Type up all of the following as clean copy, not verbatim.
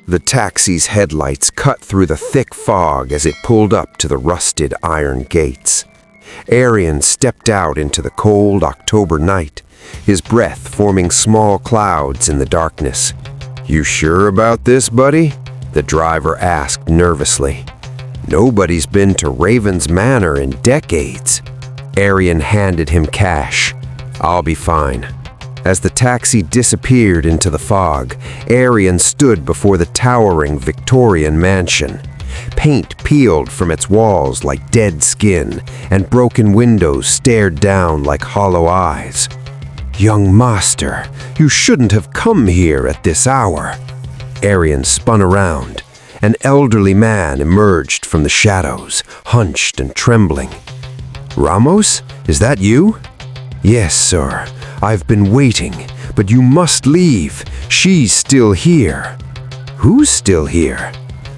The taxi's headlights cut through the thick fog as it pulled up to the rusted iron gates. Aryan stepped out into the cold October night, his breath forming small clouds in the darkness. "You sure about this, buddy?" the driver asked nervously. "Nobody's been to Raven's Manor in decades." Aryan handed him cash. "I'll be fine." As the taxi disappeared into the fog, Aryan stood before the towering Victorian mansion. Paint peeled from its walls like dead skin, and broken windows stared down like hollow eyes. "Young master, you shouldn't have come here at this hour." Aryan spun around. An elderly man emerged from the shadows, hunched and trembling. "Ramos, is that you?" "Yes, sir. I've been waiting, but you must leave. She's still here." "Who's still here?"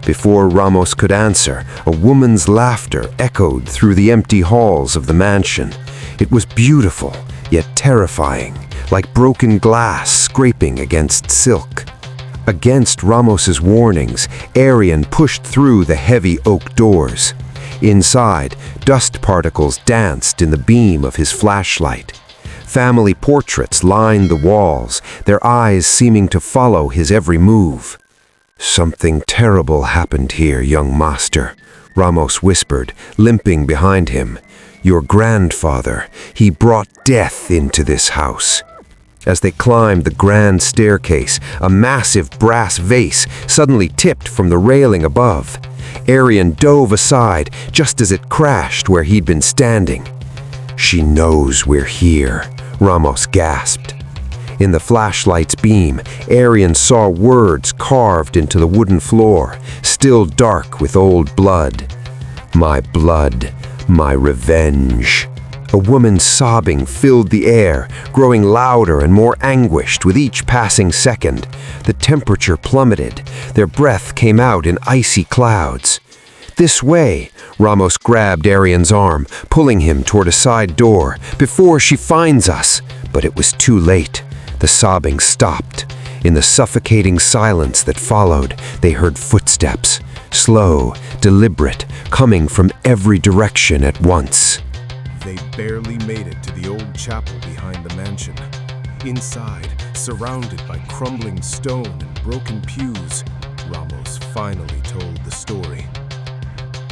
Before Ramos could answer, a woman's laughter echoed through the empty halls of the mansion. It was beautiful, yet terrifying, like broken glass scraping against silk. Against Ramos's warnings, Aryan pushed through the heavy oak doors. Inside, dust particles danced in the beam of his flashlight. Family portraits lined the walls, their eyes seeming to follow his every move. "Something terrible happened here, young master," Ramos whispered, limping behind him. "Your grandfather, he brought death into this house." As they climbed the grand staircase, a massive brass vase suddenly tipped from the railing above. Aryan dove aside just as it crashed where he'd been standing. "She knows we're here," Ramos gasped. In the flashlight's beam, Aryan saw words carved into the wooden floor, still dark with old blood. "My blood, my revenge." A woman's sobbing filled the air, growing louder and more anguished with each passing second. The temperature plummeted. Their breath came out in icy clouds. "This way!" Ramos grabbed Aryan's arm, pulling him toward a side door. "Before she finds us!" But it was too late. The sobbing stopped. In the suffocating silence that followed, they heard footsteps, slow, deliberate, coming from every direction at once. They barely made it to the old chapel behind the mansion. Inside, surrounded by crumbling stone and broken pews, Ramos finally told the story.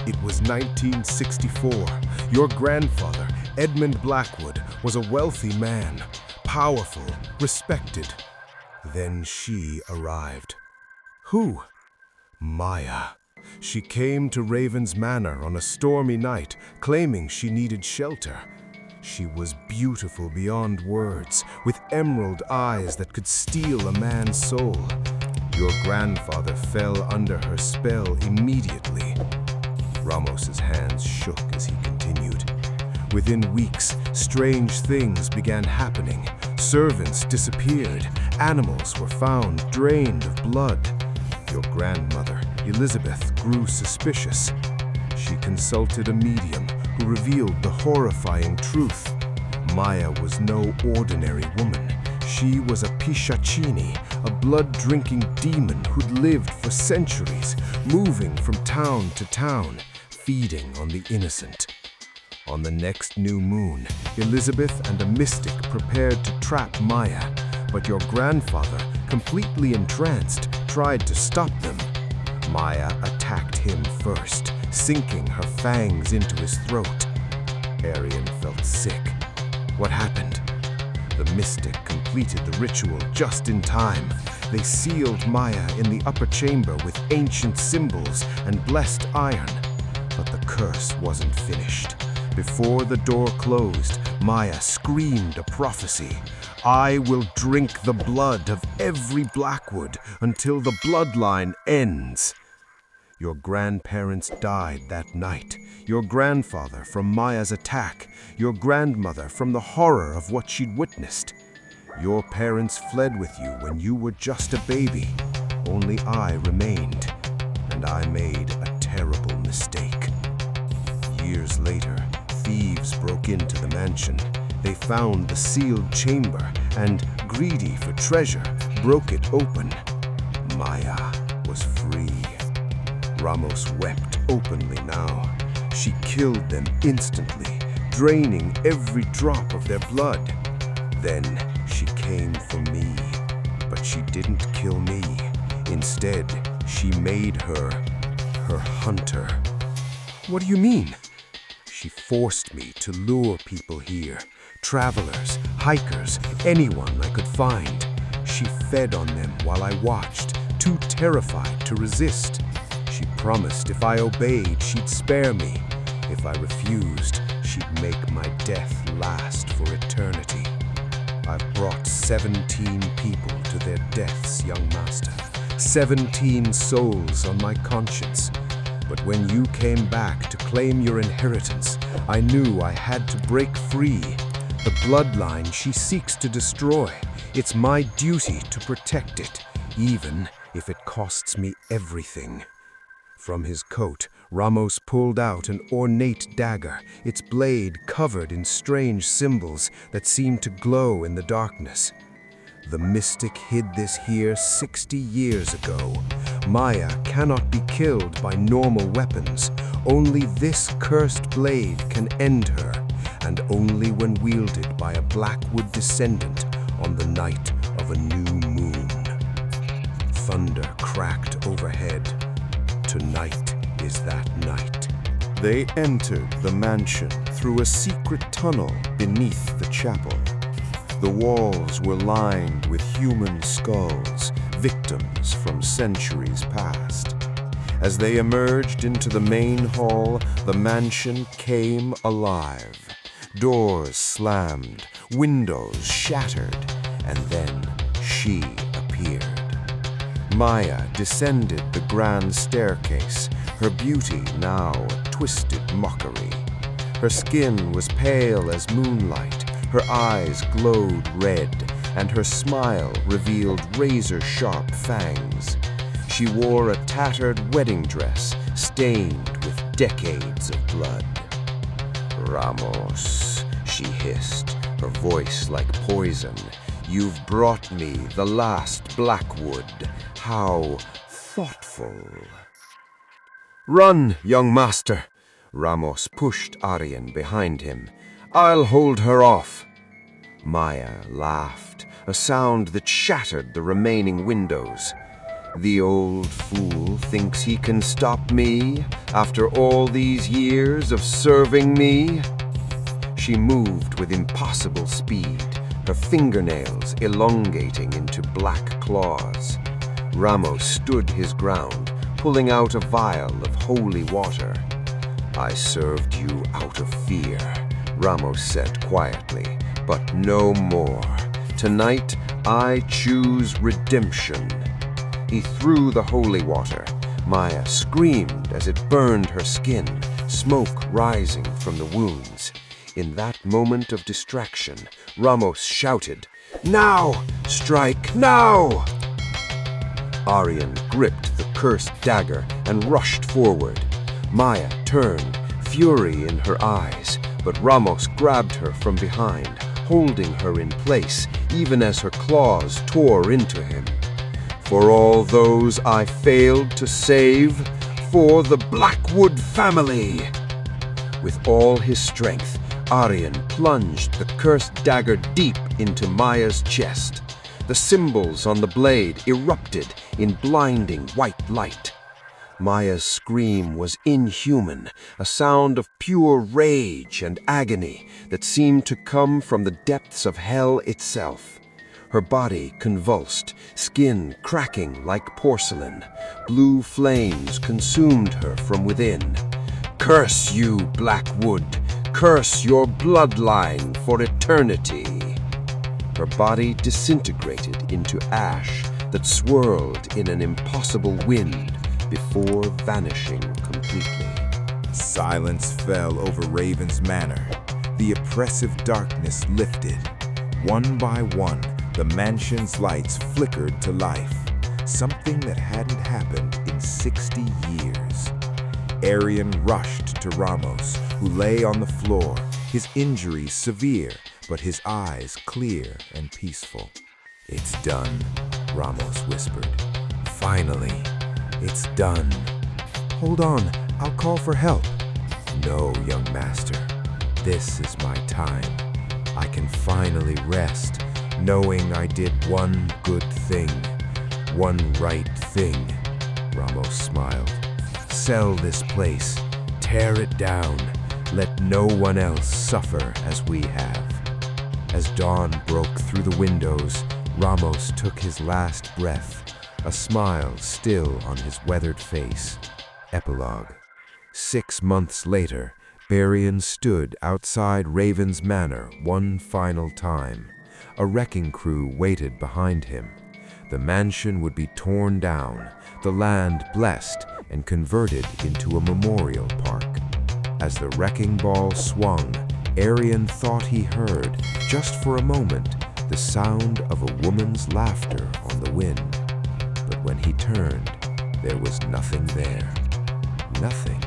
It was 1964. Your grandfather, Edmund Blackwood, was a wealthy man, powerful, respected. Then she arrived. Who? Maya. She came to Raven's Manor on a stormy night, claiming she needed shelter. She was beautiful beyond words, with emerald eyes that could steal a man's soul. Your grandfather fell under her spell immediately. Ramos's hands shook as he continued. Within weeks, strange things began happening. Servants disappeared. Animals were found drained of blood. Your grandmother, Elizabeth, grew suspicious. She consulted a medium who revealed the horrifying truth. Maya was no ordinary woman. She was a Pishachini, a blood-drinking demon who'd lived for centuries, moving from town to town, feeding on the innocent. On the next new moon, Elizabeth and a mystic prepared to trap Maya, but your grandfather, completely entranced, tried to stop them. Maya attacked him first, sinking her fangs into his throat. Aryan felt sick. What happened? The mystic completed the ritual just in time. They sealed Maya in the upper chamber with ancient symbols and blessed iron. But the curse wasn't finished. Before the door closed, Maya screamed a prophecy. "I will drink the blood of every Blackwood until the bloodline ends." Your grandparents died that night. Your grandfather from Maya's attack. Your grandmother from the horror of what she'd witnessed. Your parents fled with you when you were just a baby. Only I remained, and I made a terrible mistake. Years later, thieves broke into the mansion. They found the sealed chamber and, greedy for treasure, broke it open. Maya was Ramos wept openly now. She killed them instantly, draining every drop of their blood. Then she came for me, but she didn't kill me. Instead, she made her hunter. What do you mean? She forced me to lure people here, travelers, hikers, anyone I could find. She fed on them while I watched, too terrified to resist. She promised if I obeyed, she'd spare me. If I refused, she'd make my death last for eternity. I've brought 17 people to their deaths, young master. 17 souls on my conscience. But when you came back to claim your inheritance, I knew I had to break free. The bloodline she seeks to destroy. It's my duty to protect it, even if it costs me everything. From his coat, Ramos pulled out an ornate dagger, its blade covered in strange symbols that seemed to glow in the darkness. The mystic hid this here 60 years ago. Maya cannot be killed by normal weapons. Only this cursed blade can end her, and only when wielded by a Blackwood descendant on the night of a new moon. Thunder cracked overhead. Tonight is that night. They entered the mansion through a secret tunnel beneath the chapel. The walls were lined with human skulls, victims from centuries past. As they emerged into the main hall, the mansion came alive. Doors slammed, windows shattered, and then she appeared. Maya descended the grand staircase, her beauty now a twisted mockery. Her skin was pale as moonlight, her eyes glowed red, and her smile revealed razor-sharp fangs. She wore a tattered wedding dress stained with decades of blood. "Ramos," she hissed, her voice like poison. "You've brought me the last Blackwood. How thoughtful." "Run, young master!" Ramos pushed Aryan behind him. "I'll hold her off." Maya laughed, a sound that shattered the remaining windows. "The old fool thinks he can stop me after all these years of serving me." She moved with impossible speed, her fingernails elongating into black claws. Ramos stood his ground, pulling out a vial of holy water. "I served you out of fear," Ramos said quietly, "but no more. Tonight, I choose redemption." He threw the holy water. Maya screamed as it burned her skin, smoke rising from the wounds. In that moment of distraction, Ramos shouted, "Now! Strike now!" Aryan gripped the cursed dagger and rushed forward. Maya turned, fury in her eyes, but Ramos grabbed her from behind, holding her in place even as her claws tore into him. "For all those I failed to save, for the Blackwood family!" With all his strength, Aryan plunged the cursed dagger deep into Maya's chest. The symbols on the blade erupted in blinding white light. Maya's scream was inhuman, a sound of pure rage and agony that seemed to come from the depths of hell itself. Her body convulsed, skin cracking like porcelain. Blue flames consumed her from within. "Curse you, Blackwood! Curse your bloodline for eternity!" Her body disintegrated into ash that swirled in an impossible wind before vanishing completely. Silence fell over Raven's Manor. The oppressive darkness lifted. One by one, the mansion's lights flickered to life, something that hadn't happened in 60 years. Aryan rushed to Ramos, who lay on the floor, his injuries severe, but his eyes clear and peaceful. "It's done," Ramos whispered. "Finally, it's done." Hold on, I'll call for help. No, young master. This is my time. I can finally rest, knowing I did one good thing. One right thing. Ramos smiled. Sell this place. Tear it down. Let no one else suffer as we have. As dawn broke through the windows, Ramos took his last breath, a smile still on his weathered face. Epilogue. 6 months later, Aryan stood outside Raven's Manor one final time. A wrecking crew waited behind him. The mansion would be torn down, the land blessed and converted into a memorial park. As the wrecking ball swung, Aryan thought he heard, just for a moment, the sound of a woman's laughter on the wind. But when he turned, there was nothing there. Nothing.